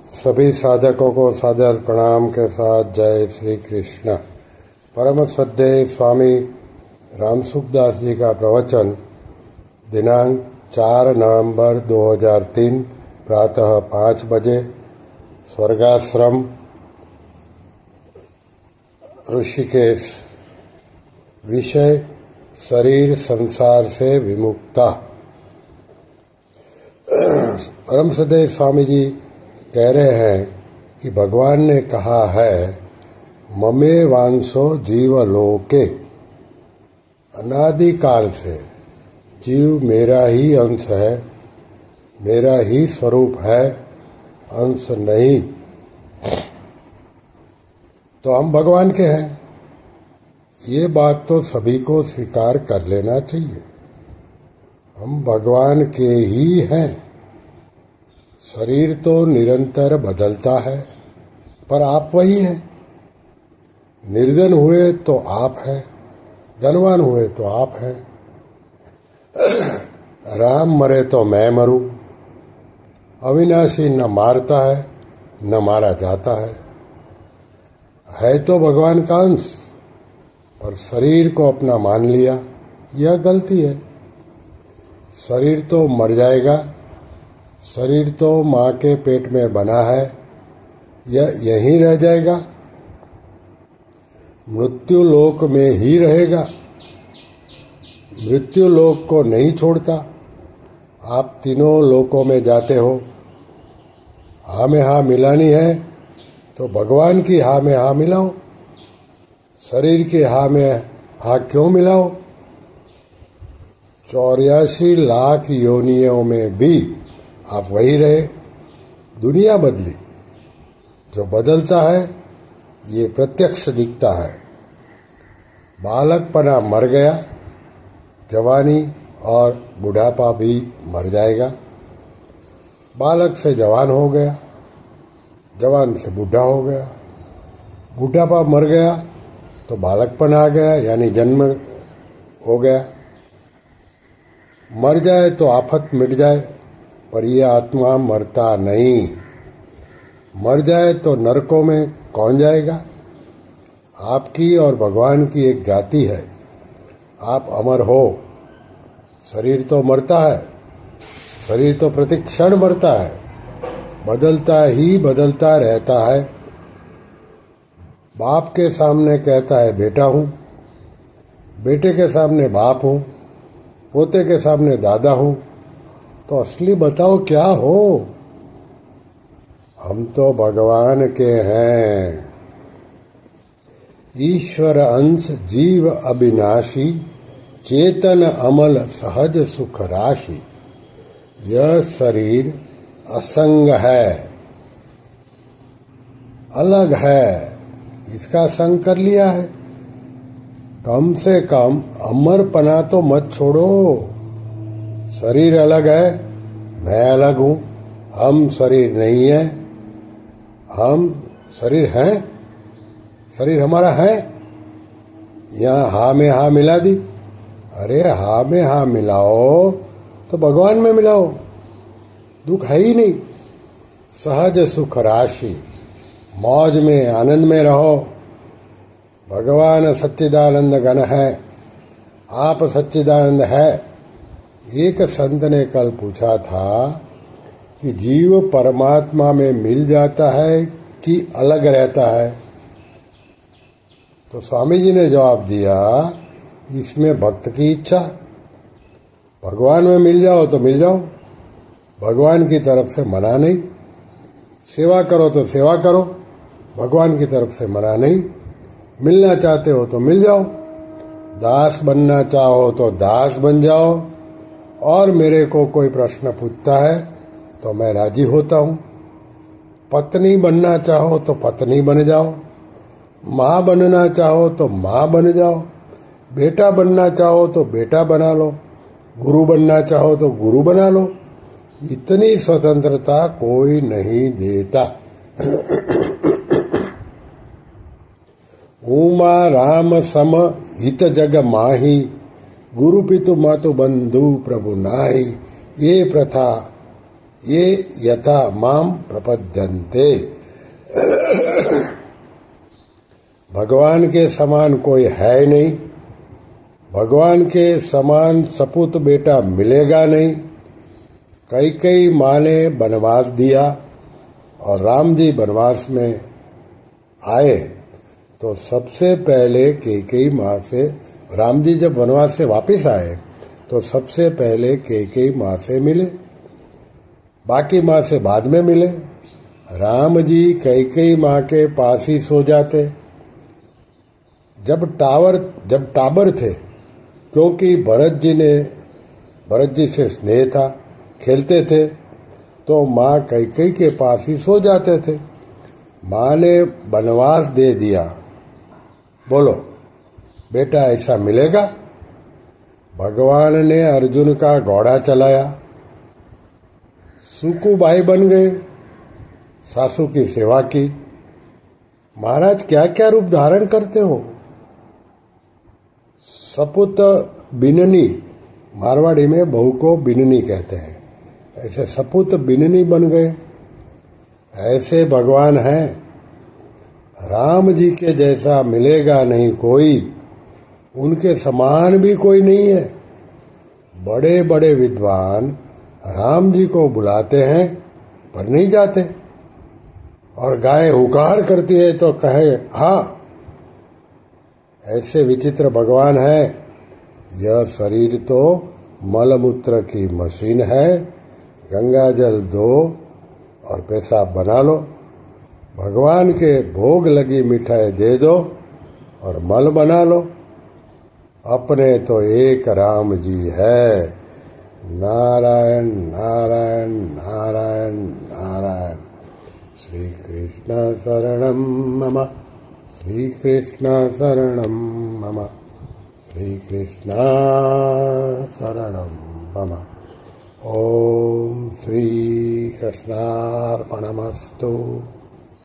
सभी साधकों को सादर प्रणाम के साथ जय श्री कृष्ण। परम श्रद्धेय स्वामी रामसुखदास जी का प्रवचन दिनांक 4 नवंबर 2003 प्रातः 5 बजे स्वर्गाश्रम ऋषिकेश। विषय शरीर संसार से विमुक्ता। परम श्रद्धेय स्वामी जी कह रहे हैं कि भगवान ने कहा है ममे वांसो जीवलोके। अनादिकाल से जीव मेरा ही अंश है, मेरा ही स्वरूप है, अंश नहीं। तो हम भगवान के हैं, ये बात तो सभी को स्वीकार कर लेना चाहिए। हम भगवान के ही हैं। शरीर तो निरंतर बदलता है, पर आप वही हैं। निर्धन हुए तो आप हैं, धनवान हुए तो आप हैं। राम मरे तो मैं मरूं। अविनाशी न मारता है न मारा जाता है तो भगवान का अंश, पर शरीर को अपना मान लिया, यह गलती है। शरीर तो मर जाएगा, शरीर तो माँ के पेट में बना है, यह यहीं रह जाएगा, मृत्यु लोक में ही रहेगा, मृत्यु लोक को नहीं छोड़ता। आप तीनों लोकों में जाते हो, हाँ में हाँ मिलानी है तो भगवान की हाँ में हाँ मिलाओ, शरीर के हाँ में हाँ क्यों मिलाओ। 84 लाख योनियों में भी आप वही रहे, दुनिया बदली। जो बदलता है ये प्रत्यक्ष दिखता है। बालकपना मर गया, जवानी और बुढ़ापा भी मर जाएगा। बालक से जवान हो गया, जवान से बूढ़ा हो गया, बूढ़ापा मर गया तो बालकपन आ गया, यानी जन्म हो गया। मर जाए तो आफत मिट जाए, पर यह आत्मा मरता नहीं। मर जाए तो नरकों में कौन जाएगा। आपकी और भगवान की एक जाति है, आप अमर हो। शरीर तो मरता है, शरीर तो प्रति क्षण मरता है, बदलता ही बदलता रहता है। बाप के सामने कहता है बेटा हूं, बेटे के सामने बाप हूं, पोते के सामने दादा हूं, तो असली बताओ क्या हो। हम तो भगवान के हैं। ईश्वर अंश जीव अविनाशी, चेतन अमल सहज सुख राशि। यह शरीर असंग है, अलग है, इसका संग कर लिया है। कम से कम अमरपना तो मत छोड़ो। शरीर अलग है, मैं अलग हूं, हम शरीर नहीं है। हम शरीर हैं, शरीर हमारा है। यहां हा में हा मिला दी। अरे हा में हा मिलाओ तो भगवान में मिलाओ, दुख है ही नहीं। सहज सुख राशि, मौज में आनंद में रहो। भगवान सच्चिदानंद घन है, आप सच्चिदानंद है। एक संत ने कल पूछा था कि जीव परमात्मा में मिल जाता है कि अलग रहता है। तो स्वामी जी ने जवाब दिया, इसमें भक्त की इच्छा। भगवान में मिल जाओ तो मिल जाओ, भगवान की तरफ से मना नहीं। सेवा करो तो सेवा करो, भगवान की तरफ से मना नहीं। मिलना चाहते हो तो मिल जाओ, दास बनना चाहो तो दास बन जाओ। और मेरे को कोई प्रश्न पूछता है तो मैं राजी होता हूं। पत्नी बनना चाहो तो पत्नी बन जाओ, माँ बनना चाहो तो माँ बन जाओ, बेटा बनना चाहो तो बेटा बना लो, गुरु बनना चाहो तो गुरु बना लो। इतनी स्वतंत्रता कोई नहीं देता। उमा राम सम हित जग माही, गुरु पितु मातु बंधु प्रभु नाही। ये यथा माम प्रपद्यन्ते। भगवान के समान कोई है नहीं, भगवान के समान सपूत बेटा मिलेगा नहीं। कैकेयी माँ ने वनवास दिया और राम जी वनवास में आए तो सबसे पहले कैकेयी माँ से, राम जी जब वनवास से वापस आए तो सबसे पहले कैकेयी माँ से मिले, बाकी माँ से बाद में मिले। राम जी कैकेयी माँ के पास ही सो जाते जब टाबर थे, क्योंकि भरत जी से स्नेह था, खेलते थे तो माँ कैकेयी के पास ही सो जाते थे। माँ ने वनवास दे दिया, बोलो बेटा ऐसा मिलेगा। भगवान ने अर्जुन का घोड़ा चलाया, सुकुबाई बन गए, सासू की सेवा की। महाराज क्या क्या रूप धारण करते हो। सपुत बिननी, मारवाड़ी में बहू को बिननी कहते हैं, ऐसे सपुत बिननी बन गए। ऐसे भगवान हैं। राम जी के जैसा मिलेगा नहीं कोई, उनके समान भी कोई नहीं है। बड़े बड़े विद्वान राम जी को बुलाते हैं पर नहीं जाते, और गाय हुकार करती है तो कहे हाँ। ऐसे विचित्र भगवान है। यह शरीर तो मलमूत्र की मशीन है, गंगा जल दो और पेशाब बना लो। भगवान के भोग लगी मिठाई दे दो और मल बना लो। अपने तो एक राम जी है। नारायण नारायण नारायण नारायण। श्री कृष्ण शरणम मम, श्री कृष्ण शरणम मम, श्री कृष्ण शरणम मम। ओम श्री कृष्णार्पणमस्तु।